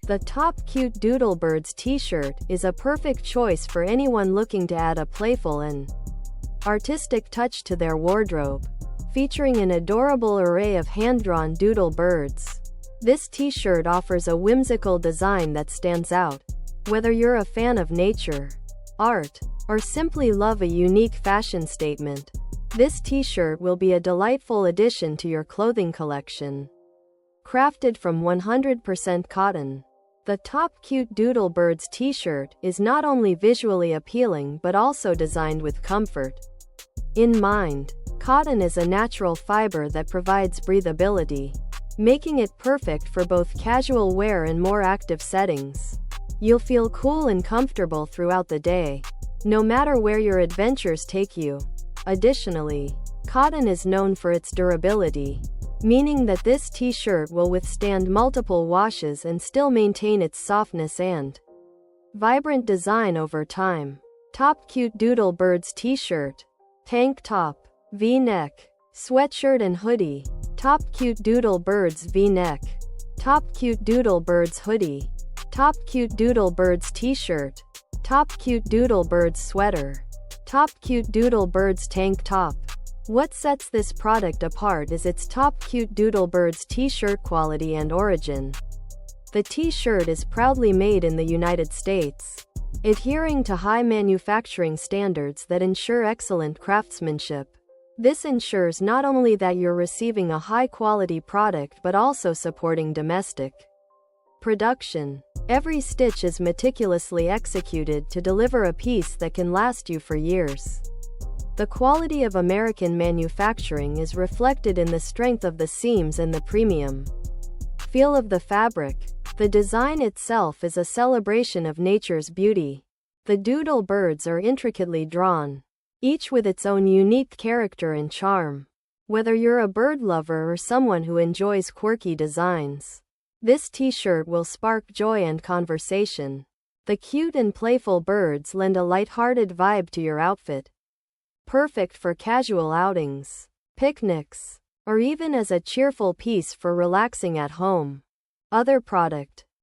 The top Cute Doodle Birds T-Shirt is a perfect choice for anyone looking to add a playful and artistic touch to their wardrobe. Featuring an adorable array of hand-drawn doodle birds, this T-shirt offers a whimsical design that stands out. Whether you're a fan of nature, art, or simply love a unique fashion statement, this T-shirt will be a delightful addition to your clothing collection. Crafted from 100% cotton, the top Cute Doodle Birds T-shirt is not only visually appealing but also designed with comfort in mind. Cotton is a natural fiber that provides breathability, making it perfect for both casual wear and more active settings. You'll feel cool and comfortable throughout the day, no matter where your adventures take you. Additionally, cotton is known for its durability, meaning that this T-shirt will withstand multiple washes and still maintain its softness and vibrant design over time. Top Cute Doodle Birds T-shirt, tank top, V-neck, sweatshirt and hoodie. Top Cute Doodle Birds V-neck, top Cute Doodle Birds hoodie, top Cute Doodle Birds T-shirt, top Cute Doodle Birds sweater, top Cute Doodle Birds tank top. What sets this product apart is its top Cute Doodle Birds T-shirt quality and origin. The T-shirt is proudly made in the United States, adhering to high manufacturing standards that ensure excellent craftsmanship. This ensures not only that you're receiving a high-quality product but also supporting domestic production. Every stitch is meticulously executed to deliver a piece that can last you for years. The quality of American manufacturing is reflected in the strength of the seams and the premium feel of the fabric. The design itself is a celebration of nature's beauty. The doodle birds are intricately drawn, each with its own unique character and charm. Whether you're a bird lover or someone who enjoys quirky designs, this T-shirt will spark joy and conversation. The cute and playful birds lend a lighthearted vibe to your outfit, perfect for casual outings, picnics, or even as a cheerful piece for relaxing at home. Other product